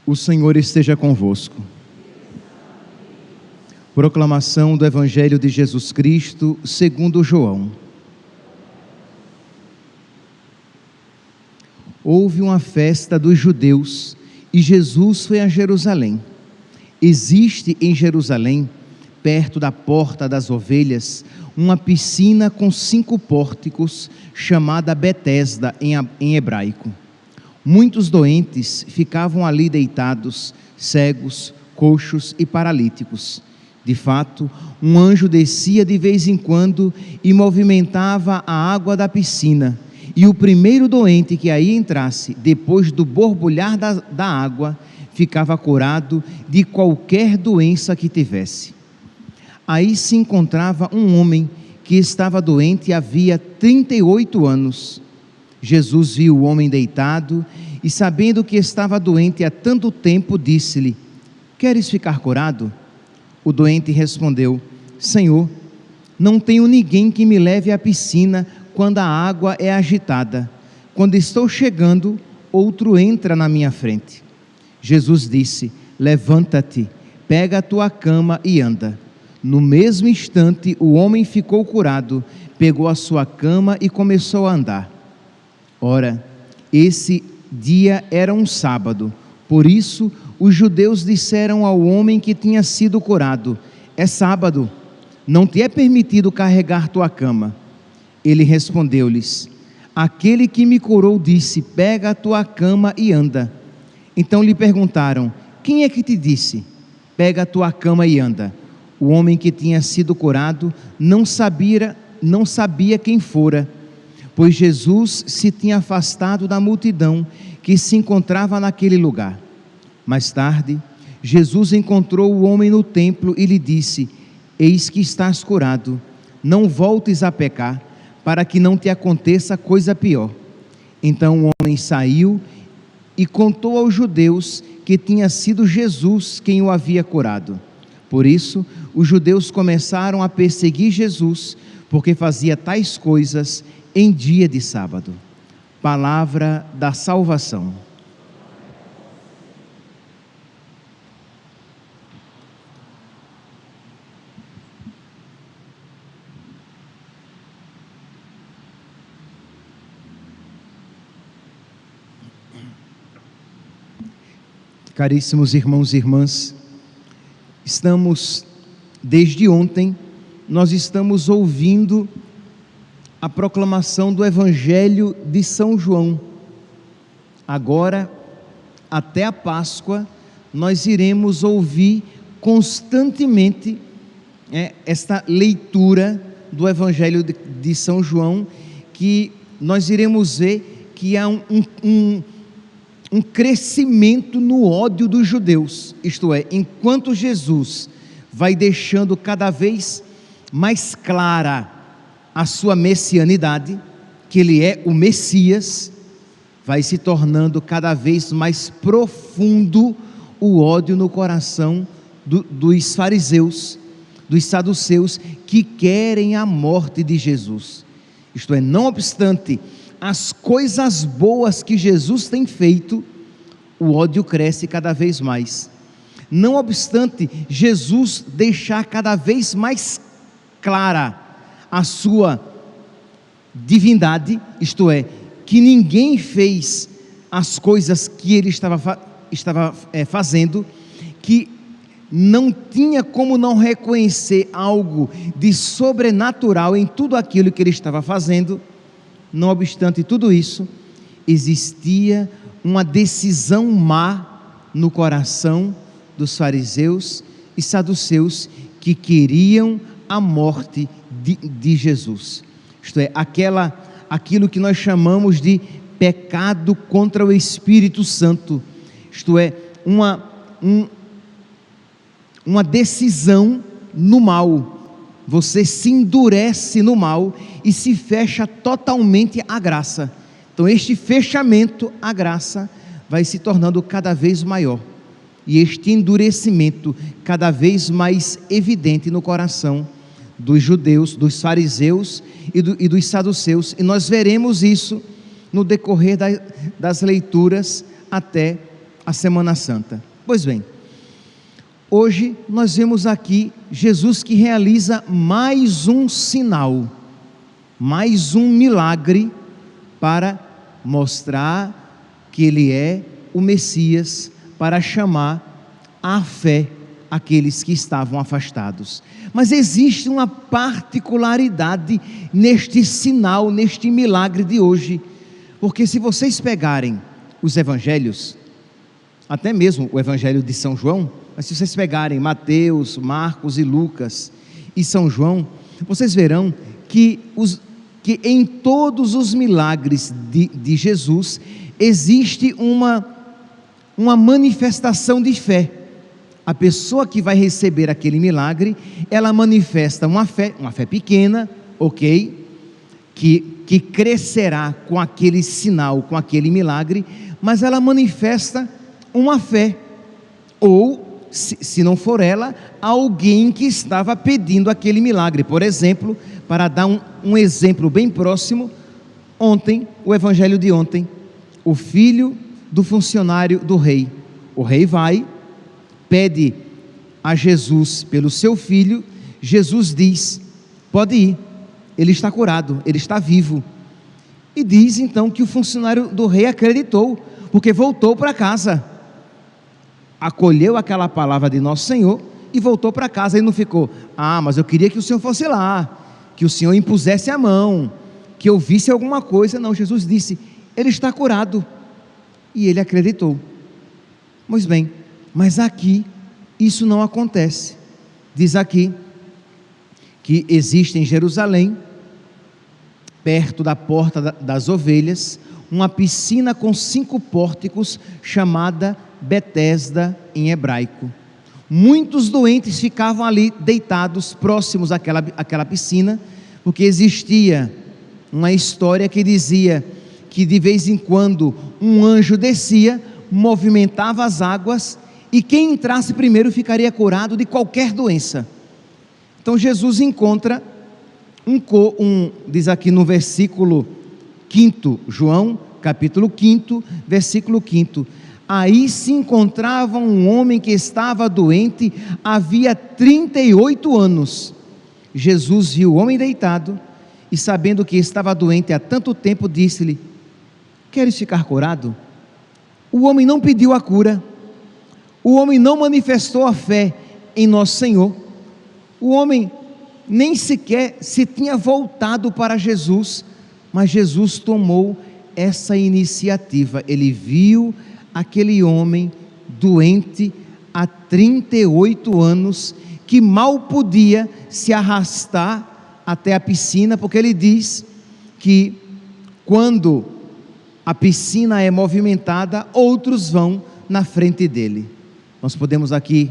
O Senhor esteja convosco. Proclamação do Evangelho de Jesus Cristo segundo João. Houve uma festa dos judeus e Jesus foi a Jerusalém. Existe em Jerusalém, perto da Porta das Ovelhas, uma piscina com 5 pórticos, chamada Betesda em hebraico. Muitos doentes ficavam ali deitados, cegos, coxos e paralíticos. De fato, um anjo descia de vez em quando e movimentava a água da piscina, e o primeiro doente que aí entrasse, depois do borbulhar da água, ficava curado de qualquer doença que tivesse. Aí se encontrava um homem que estava doente havia 38 anos. Jesus viu o homem deitado e, sabendo que estava doente há tanto tempo, disse-lhe: "Queres ficar curado?" O doente respondeu: "Senhor, não tenho ninguém que me leve à piscina quando a água é agitada. Quando estou chegando, outro entra na minha frente." Jesus disse: "Levanta-te, pega a tua cama e anda." No mesmo instante, o homem ficou curado, pegou a sua cama e começou a andar. Ora, esse dia era um sábado, por isso os judeus disseram ao homem que tinha sido curado: "É sábado, não te é permitido carregar tua cama." Ele respondeu-lhes: "Aquele que me curou disse: pega a tua cama e anda." Então lhe perguntaram: "Quem é que te disse? Pega a tua cama e anda." O homem que tinha sido curado não sabia quem fora, pois Jesus se tinha afastado da multidão que se encontrava naquele lugar. Mais tarde, Jesus encontrou o homem no templo e lhe disse: "Eis que estás curado, não voltes a pecar, para que não te aconteça coisa pior." Então o homem saiu e contou aos judeus que tinha sido Jesus quem o havia curado. Por isso, os judeus começaram a perseguir Jesus, porque fazia tais coisas em dia de sábado. Palavra da salvação. Caríssimos irmãos e irmãs, desde ontem, nós estamos ouvindo a proclamação do Evangelho de São João. Agora, até a Páscoa, nós iremos ouvir constantemente esta leitura do Evangelho de São João, que nós iremos ver que há um crescimento no ódio dos judeus. Isto é, enquanto Jesus vai deixando cada vez mais clara a sua messianidade, que ele é o Messias, vai se tornando cada vez mais profundo o ódio no coração dos fariseus, dos saduceus, que querem a morte de Jesus. Isto é, não obstante as coisas boas que Jesus tem feito, o ódio cresce cada vez mais. Não obstante Jesus deixar cada vez mais clara a sua divindade, isto é, que ninguém fez as coisas que ele estava fazendo, que não tinha como não reconhecer algo de sobrenatural em tudo aquilo que ele estava fazendo. Não obstante tudo isso, existia uma decisão má no coração dos fariseus e saduceus, que queriam a morte de Jesus. Isto é, aquilo que nós chamamos de pecado contra o Espírito Santo. Isto é, uma decisão no mal. Você se endurece no mal e se fecha totalmente à graça. Então este fechamento à graça vai se tornando cada vez maior, e este endurecimento cada vez mais evidente no coração dos judeus, dos fariseus e dos saduceus. E nós veremos isso no decorrer das leituras até a Semana Santa. Pois bem, hoje nós vemos aqui Jesus que realiza mais um sinal, mais um milagre para mostrar que Ele é o Messias, para chamar à fé aqueles que estavam afastados. Mas existe uma particularidade neste sinal, neste milagre de hoje, porque se vocês pegarem os evangelhos, até mesmo o evangelho de São João, mas se vocês pegarem Mateus, Marcos e Lucas e São João, vocês verão que em todos os milagres de Jesus existe uma manifestação de fé. A pessoa que vai receber aquele milagre, ela manifesta uma fé pequena, ok? Que crescerá com aquele sinal, com aquele milagre, mas ela manifesta uma fé, ou, se não for ela, alguém que estava pedindo aquele milagre. Por exemplo, para dar um exemplo bem próximo, ontem, o evangelho de ontem, o filho do funcionário do rei, o rei vai, pede a Jesus pelo seu filho, Jesus diz, pode ir, ele está curado, ele está vivo, e diz então que o funcionário do rei acreditou, porque voltou para casa, acolheu aquela palavra de nosso Senhor, e voltou para casa, e não ficou, mas eu queria que o Senhor fosse lá, que o Senhor impusesse a mão, que eu visse alguma coisa. Não, Jesus disse, ele está curado, e ele acreditou. Pois bem, mas aqui isso não acontece. Diz aqui que existe em Jerusalém, perto da porta das ovelhas, uma piscina com 5 pórticos, chamada Betesda em hebraico. Muitos doentes ficavam ali deitados, próximos àquela piscina, porque existia uma história que dizia que de vez em quando um anjo descia, movimentava as águas, e quem entrasse primeiro ficaria curado de qualquer doença. Então Jesus encontra diz aqui no versículo 5, João capítulo 5, versículo 5, aí se encontrava um homem que estava doente havia 38 anos. Jesus viu o homem deitado, e sabendo que estava doente há tanto tempo, disse-lhe, queres ficar curado? O homem não pediu a cura, o homem não manifestou a fé em nosso Senhor, o homem nem sequer se tinha voltado para Jesus, mas Jesus tomou essa iniciativa. Ele viu aquele homem doente há 38 anos, que mal podia se arrastar até a piscina, porque ele diz que quando a piscina é movimentada, outros vão na frente dele. Nós podemos aqui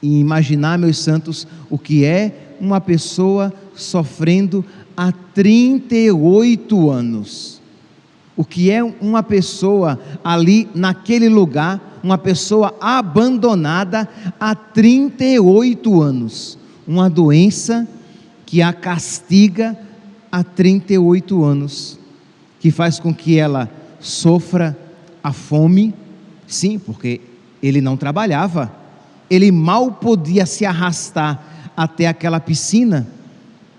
imaginar, meus santos, o que é uma pessoa sofrendo há 38 anos. O que é uma pessoa ali naquele lugar, uma pessoa abandonada há 38 anos. Uma doença que a castiga há 38 anos, que faz com que ela sofra a fome, sim, porque ele não trabalhava, ele mal podia se arrastar até aquela piscina,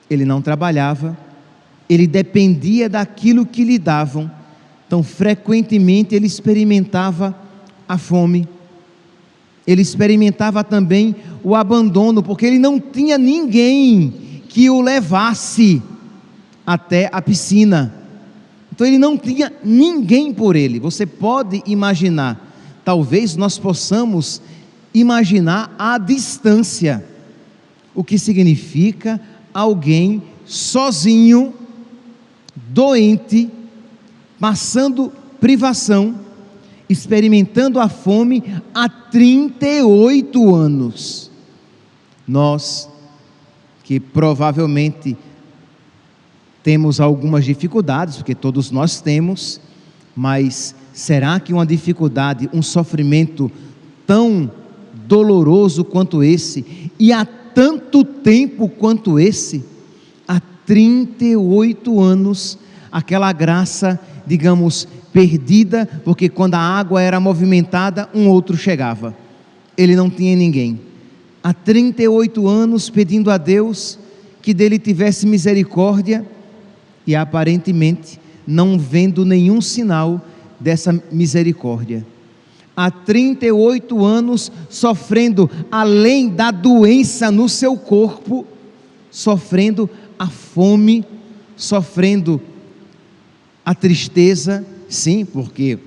ele não trabalhava, ele dependia daquilo que lhe davam, então frequentemente ele experimentava a fome, ele experimentava também o abandono, porque ele não tinha ninguém que o levasse até a piscina, então ele não tinha ninguém por ele. Você pode imaginar, talvez nós possamos imaginar a distância, o que significa alguém sozinho, doente, passando privação, experimentando a fome há 38 anos. Nós, que provavelmente temos algumas dificuldades, porque todos nós temos, mas será que uma dificuldade, um sofrimento tão doloroso quanto esse, e há tanto tempo quanto esse, há 38 anos, aquela graça, digamos, perdida, porque quando a água era movimentada, um outro chegava. Ele não tinha ninguém. Há 38 anos pedindo a Deus que dele tivesse misericórdia, e aparentemente não vendo nenhum sinal dessa misericórdia. Há 38 anos sofrendo, além da doença no seu corpo, sofrendo a fome, sofrendo a tristeza. Sim, porque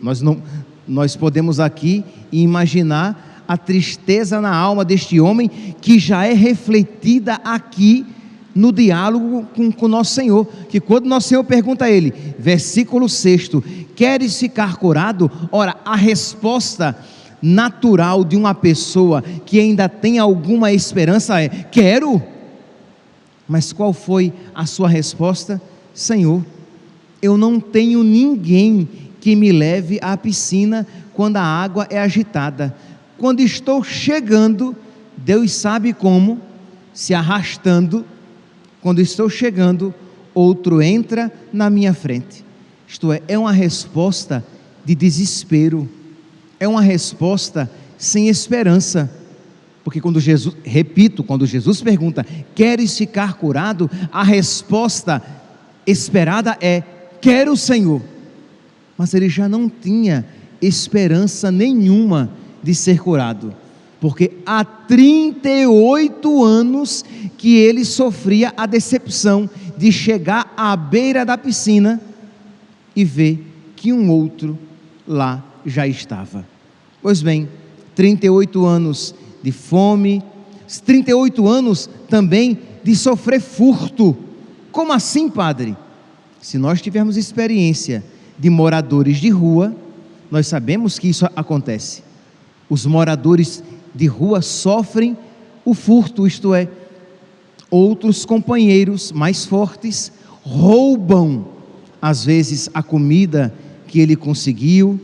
nós podemos aqui imaginar a tristeza na alma deste homem, que já é refletida aqui no diálogo com o nosso Senhor, que quando nosso Senhor pergunta a ele, versículo 6, queres ficar curado? Ora, a resposta natural de uma pessoa que ainda tem alguma esperança é, quero. Mas qual foi a sua resposta? Senhor, eu não tenho ninguém que me leve à piscina quando a água é agitada. Quando estou chegando, Deus sabe como, se arrastando, quando estou chegando, outro entra na minha frente. Isto é uma resposta de desespero, é uma resposta sem esperança, porque quando Jesus pergunta, queres ficar curado? A resposta esperada é, quero, Senhor. Mas ele já não tinha esperança nenhuma de ser curado, porque há 38 anos que ele sofria a decepção de chegar à beira da piscina e ver que um outro lá já estava. Pois bem, 38 anos de fome, 38 anos também de sofrer furto. Como assim, padre? Se nós tivermos experiência de moradores de rua, nós sabemos que isso acontece. Os moradores de rua sofrem o furto, isto é, outros companheiros mais fortes roubam, às vezes, a comida que ele conseguiu,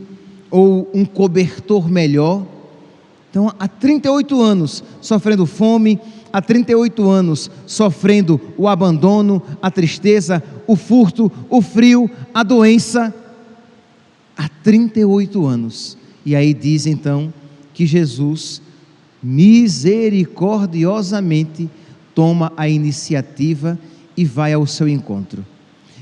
ou um cobertor melhor. Então, há 38 anos sofrendo fome, há 38 anos sofrendo o abandono, a tristeza, o furto, o frio, a doença. Há 38 anos. E aí diz então que Jesus misericordiosamente toma a iniciativa e vai ao seu encontro.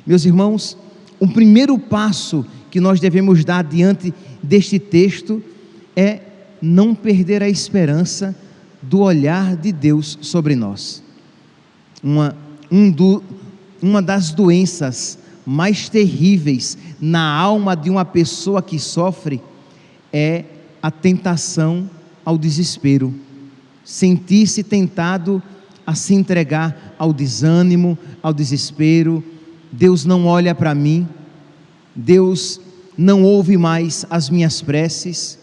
Meus irmãos, o primeiro passo que nós devemos dar diante deste texto é não perder a esperança do olhar de Deus sobre nós. Uma das doenças mais terríveis na alma de uma pessoa que sofre é a tentação ao desespero, sentir-se tentado a se entregar ao desânimo, ao desespero. Deus não olha para mim, Deus não ouve mais as minhas preces,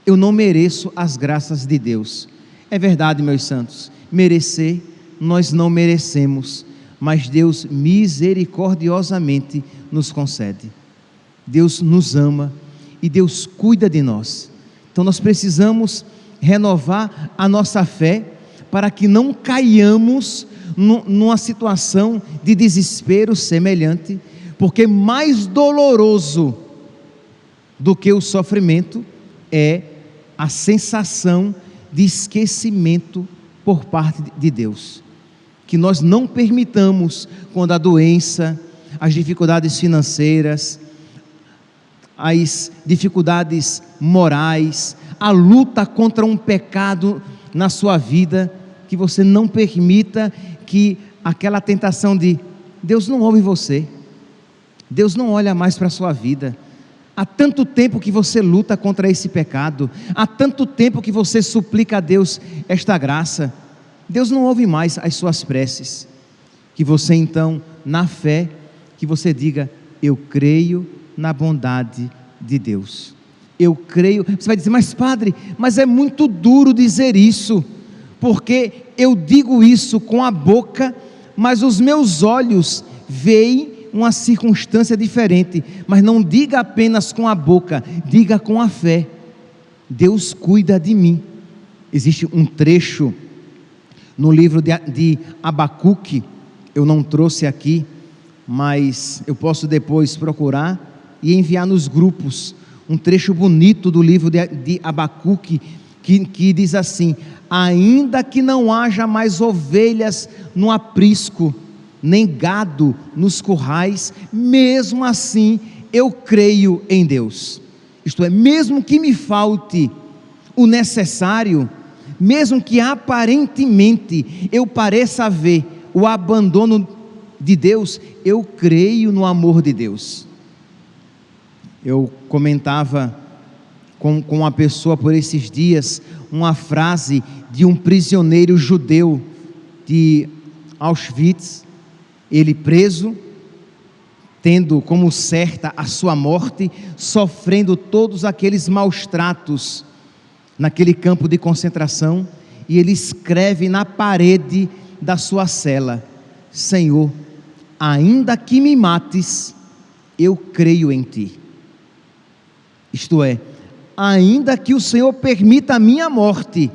eu não mereço as graças de Deus. É verdade, meus santos, merecer nós não merecemos, mas Deus misericordiosamente nos concede. Deus nos ama e Deus cuida de nós. Então nós precisamos renovar a nossa fé para que não caiamos numa situação de desespero semelhante, porque mais doloroso do que o sofrimento é a sensação de esquecimento por parte de Deus. Que nós não permitamos, quando a doença, as dificuldades financeiras, as dificuldades morais, a luta contra um pecado na sua vida, que você não permita que aquela tentação de Deus não ouve você, Deus não olha mais para a sua vida. Há tanto tempo que você luta contra esse pecado, há tanto tempo que você suplica a Deus esta graça, Deus não ouve mais as suas preces. Que você então, na fé, que você diga, eu creio na bondade de Deus, eu creio. Você vai dizer, mas padre, mas é muito duro dizer isso, porque eu digo isso com a boca, mas os meus olhos veem uma circunstância diferente. Mas não diga apenas com a boca, diga com a fé, Deus cuida de mim. Existe um trecho no livro de Abacuque, eu não trouxe aqui, mas eu posso depois procurar e enviar nos grupos um trecho bonito do livro de Abacuque, que diz assim: ainda que não haja mais ovelhas no aprisco, nem gado nos currais, mesmo assim eu creio em Deus. Isto é, mesmo que me falte o necessário, mesmo que aparentemente eu pareça ver o abandono de Deus, eu creio no amor de Deus. Eu comentava com uma pessoa por esses dias uma frase de um prisioneiro judeu de Auschwitz, ele preso, tendo como certa a sua morte, sofrendo todos aqueles maus tratos naquele campo de concentração, e ele escreve na parede da sua cela: Senhor, ainda que me mates, eu creio em Ti. Isto é, ainda que o Senhor permita a minha morte,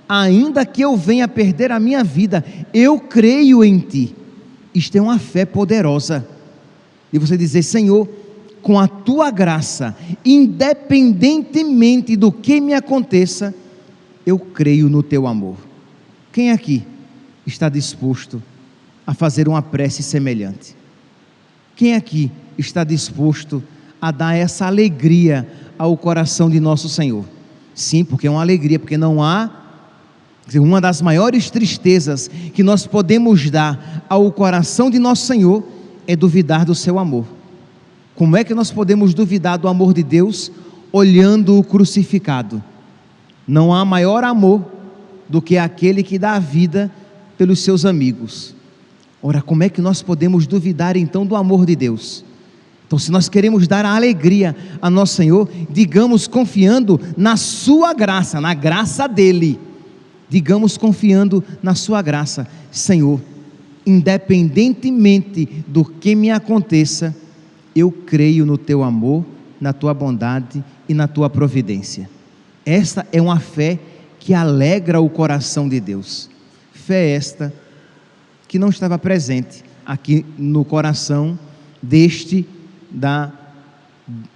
ainda que eu venha perder a minha vida, eu creio em Ti. Isto é uma fé poderosa, e você dizer: Senhor, com a Tua graça, independentemente do que me aconteça, eu creio no Teu amor. Quem aqui está disposto a fazer uma prece semelhante? Quem aqui está disposto a dar essa alegria ao coração de nosso Senhor? Sim, porque é uma alegria, porque não há, uma das maiores tristezas que nós podemos dar ao coração de nosso Senhor é duvidar do seu amor. Como é que nós podemos duvidar do amor de Deus olhando o crucificado? Não há maior amor do que aquele que dá a vida pelos seus amigos. Ora, como é que nós podemos duvidar então do amor de Deus? Então, se nós queremos dar a alegria a nosso Senhor, digamos confiando na sua graça, na graça dele. Digamos confiando na sua graça: Senhor, independentemente do que me aconteça, eu creio no Teu amor, na Tua bondade e na Tua providência. Esta é uma fé que alegra o coração de Deus. Fé esta que não estava presente aqui no coração deste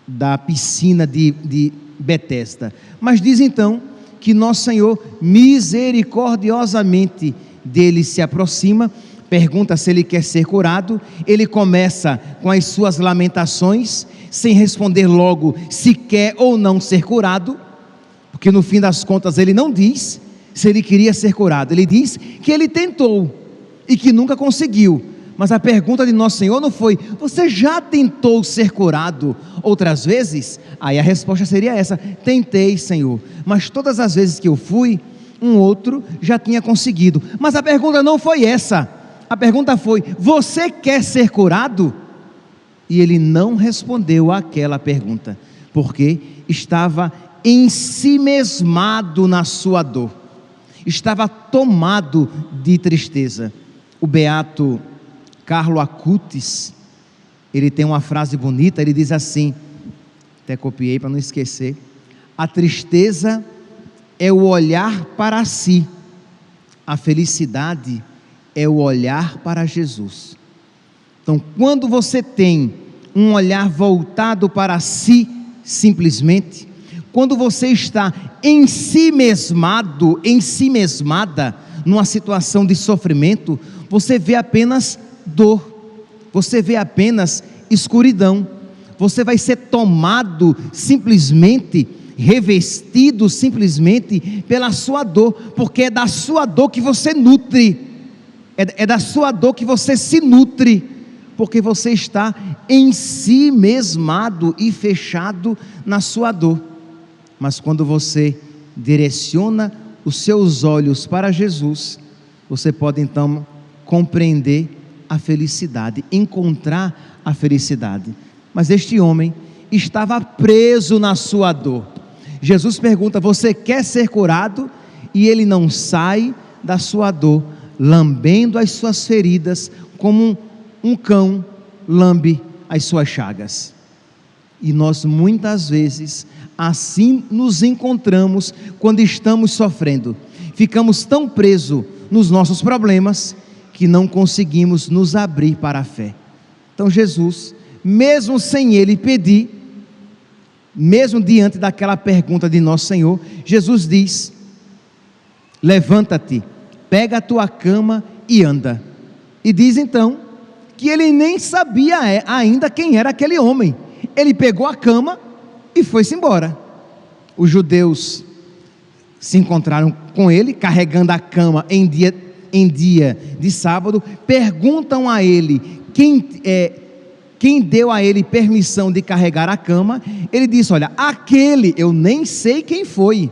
da piscina de Betesda. Mas diz então que nosso Senhor misericordiosamente dele se aproxima, pergunta se ele quer ser curado. Ele começa com as suas lamentações, sem responder logo se quer ou não ser curado, porque no fim das contas ele não diz se ele queria ser curado, ele diz que ele tentou e que nunca conseguiu. Mas a pergunta de nosso Senhor não foi: você já tentou ser curado outras vezes? Aí a resposta seria essa: tentei, Senhor, mas todas as vezes que eu fui, um outro já tinha conseguido. Mas a pergunta não foi essa. A pergunta foi: você quer ser curado? E ele não respondeu àquela pergunta, porque estava ensimesmado na sua dor, estava tomado de tristeza. O beato Carlo Acutis, ele tem uma frase bonita, ele diz assim, até copiei para não esquecer: a tristeza é o olhar para si, a felicidade é o olhar para Jesus. Então, quando você tem um olhar voltado para si, simplesmente, quando você está ensimesmado, ensimesmada numa situação de sofrimento, você vê apenas dor, você vê apenas escuridão, você vai ser tomado simplesmente, revestido simplesmente pela sua dor, porque é da sua dor que você nutre, é da sua dor que você se nutre, porque você está ensimesmado e fechado na sua dor. Mas quando você direciona os seus olhos para Jesus, você pode então compreender a felicidade, encontrar a felicidade. Mas este homem estava preso na sua dor. Jesus pergunta: você quer ser curado? E ele não sai da sua dor, lambendo as suas feridas, como um cão lambe as suas chagas. E nós muitas vezes assim nos encontramos quando estamos sofrendo. Ficamos tão presos nos nossos problemas que não conseguimos nos abrir para a fé. Então Jesus, mesmo sem ele pedir, mesmo diante daquela pergunta de Nosso Senhor, Jesus diz: levanta-te, pega a tua cama e anda. E diz então que ele nem sabia ainda quem era aquele homem. Ele pegou a cama e foi-se embora. Os judeus se encontraram com ele, carregando a cama em dia de sábado, perguntam a ele quem deu a ele permissão de carregar a cama. Ele disse: olha, aquele, eu nem sei quem foi,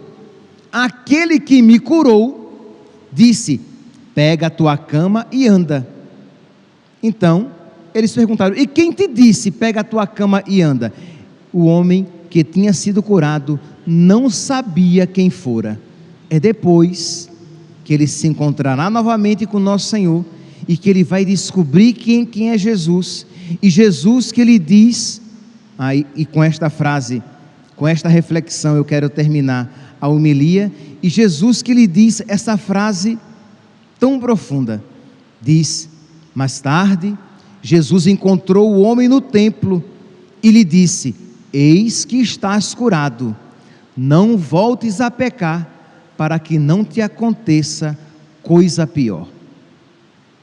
aquele que me curou, disse: pega a tua cama e anda. Então, eles perguntaram: e quem te disse, pega a tua cama e anda? O homem que tinha sido curado não sabia quem fora. É depois que ele se encontrará novamente com Nosso Senhor e que ele vai descobrir quem é Jesus. E Jesus que lhe diz, e com esta frase, com esta reflexão eu quero terminar a homilia, e Jesus que lhe diz essa frase tão profunda, diz: mais tarde, Jesus encontrou o homem no templo e lhe disse: eis que estás curado, não voltes a pecar, para que não te aconteça coisa pior.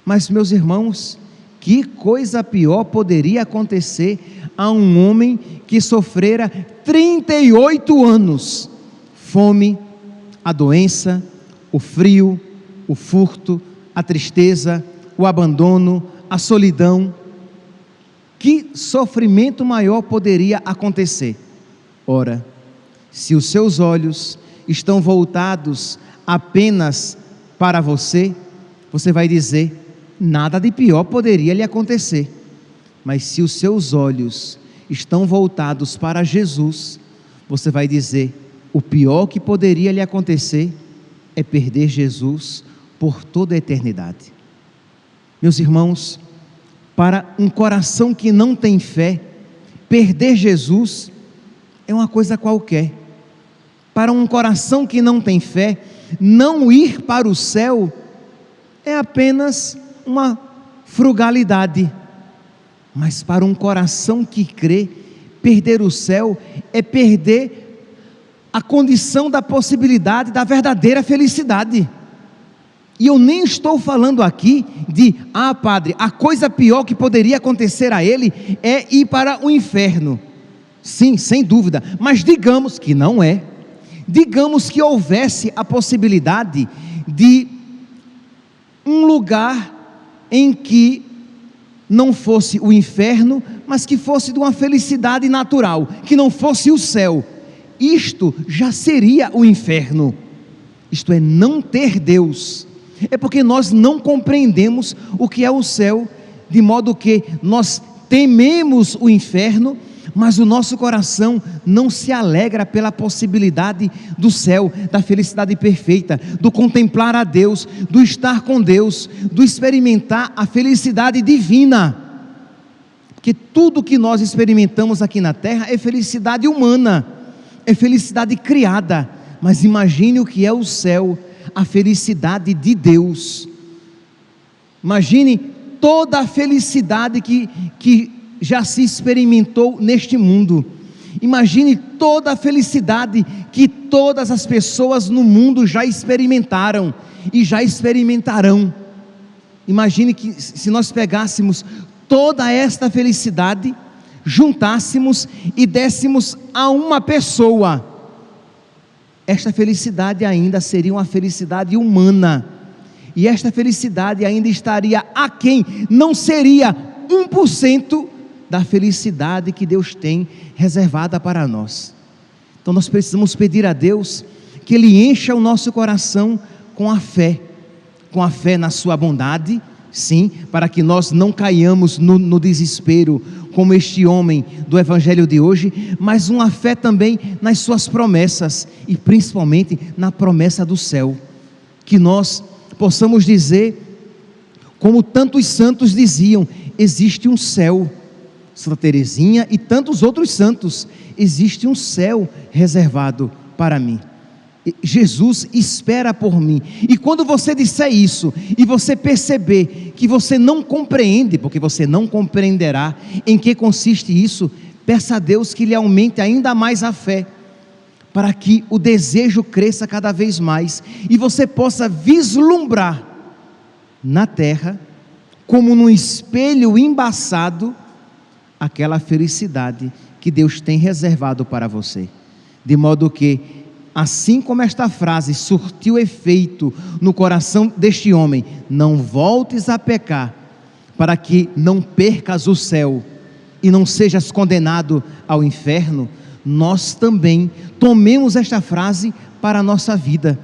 Mas, meus irmãos, que coisa pior poderia acontecer a um homem que sofrera 38 anos? Fome, a doença, o frio, o furto, a tristeza, o abandono, a solidão. Que sofrimento maior poderia acontecer? Ora, se os seus olhos estão voltados apenas para você, você vai dizer: nada de pior poderia lhe acontecer. Mas se os seus olhos estão voltados para Jesus, você vai dizer: o pior que poderia lhe acontecer é perder Jesus por toda a eternidade. Meus irmãos, para um coração que não tem fé, perder Jesus é uma coisa qualquer. Para um coração que não tem fé, não ir para o céu é apenas uma frugalidade. Mas para um coração que crê, perder o céu é perder a condição da possibilidade da verdadeira felicidade. E eu nem estou falando aqui de: padre, a coisa pior que poderia acontecer a ele é ir para o inferno. Sim, sem dúvida, mas digamos que não é. Digamos que houvesse a possibilidade de um lugar em que não fosse o inferno, mas que fosse de uma felicidade natural, que não fosse o céu. Isto já seria o inferno. Isto é não ter Deus. É porque nós não compreendemos o que é o céu, de modo que nós tememos o inferno, mas o nosso coração não se alegra pela possibilidade do céu, da felicidade perfeita, do contemplar a Deus, do estar com Deus, do experimentar a felicidade divina. Porque tudo que nós experimentamos aqui na terra é felicidade humana, é felicidade criada, mas imagine o que é o céu, a felicidade de Deus. Imagine toda a felicidade que já se experimentou neste mundo. Imagine toda a felicidade que todas as pessoas no mundo já experimentaram e já experimentarão. Imagine que se nós pegássemos toda esta felicidade, juntássemos e dessemos a uma pessoa, esta felicidade ainda seria uma felicidade humana, e esta felicidade ainda estaria aquém, não seria 1% da felicidade que Deus tem reservada para nós. Então nós precisamos pedir a Deus que Ele encha o nosso coração com a fé na sua bondade, sim, para que nós não caiamos no desespero, como este homem do Evangelho de hoje, mas uma fé também nas suas promessas, e principalmente na promessa do céu, que nós possamos dizer, como tantos santos diziam: existe um céu. Santa Teresinha e tantos outros santos: existe um céu reservado para mim. Jesus espera por mim. E quando você disser isso e você perceber que você não compreende, porque você não compreenderá em que consiste isso, Peça a Deus que lhe aumente ainda mais a fé, para que o desejo cresça cada vez mais e você possa vislumbrar na terra, como num espelho embaçado, aquela felicidade que Deus tem reservado para você. De modo que, assim como esta frase surtiu efeito no coração deste homem: não voltes a pecar, para que não percas o céu e não sejas condenado ao inferno, nós também tomemos esta frase para a nossa vida,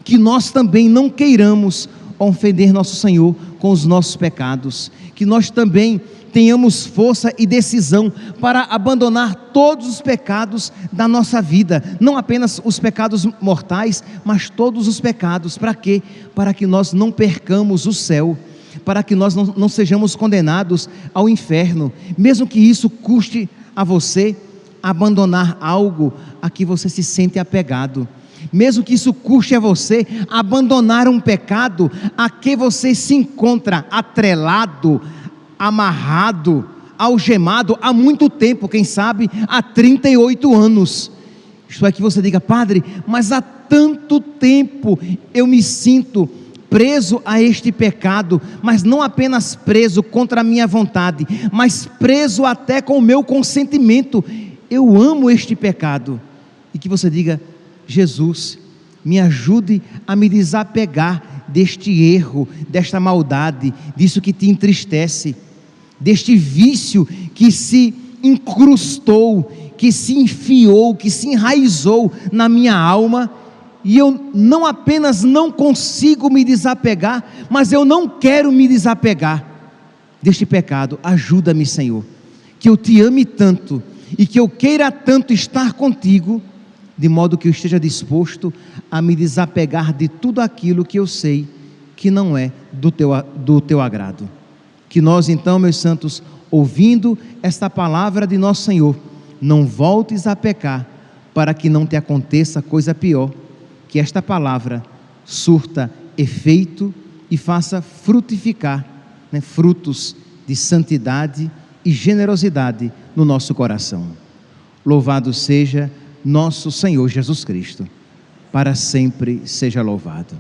que nós também não queiramos ofender nosso Senhor com os nossos pecados, que nós também tenhamos força e decisão para abandonar todos os pecados da nossa vida, não apenas os pecados mortais, mas todos os pecados. Para quê? Para que nós não percamos o céu, para que nós não sejamos condenados ao inferno, mesmo que isso custe a você abandonar algo a que você se sente apegado, mesmo que isso custe a você abandonar um pecado a que você se encontra atrelado, amarrado, algemado há muito tempo, quem sabe há 38 anos. Isto é, que você diga: padre, mas há tanto tempo eu me sinto preso a este pecado, mas não apenas preso contra a minha vontade, mas preso até com o meu consentimento. Eu amo este pecado. E que você diga: Jesus, me ajude a me desapegar deste erro, desta maldade, disso que te entristece, deste vício que se incrustou, que se enfiou, que se enraizou na minha alma, e eu não apenas não consigo me desapegar, mas eu não quero me desapegar deste pecado. Ajuda-me, Senhor, que eu te ame tanto e que eu queira tanto estar contigo, de modo que eu esteja disposto a me desapegar de tudo aquilo que eu sei que não é do teu agrado. Que nós então, meus santos, ouvindo esta palavra de nosso Senhor, não voltes a pecar, para que não te aconteça coisa pior, que esta palavra surta efeito e faça frutificar, frutos de santidade e generosidade no nosso coração. Louvado seja nosso Senhor Jesus Cristo, para sempre seja louvado.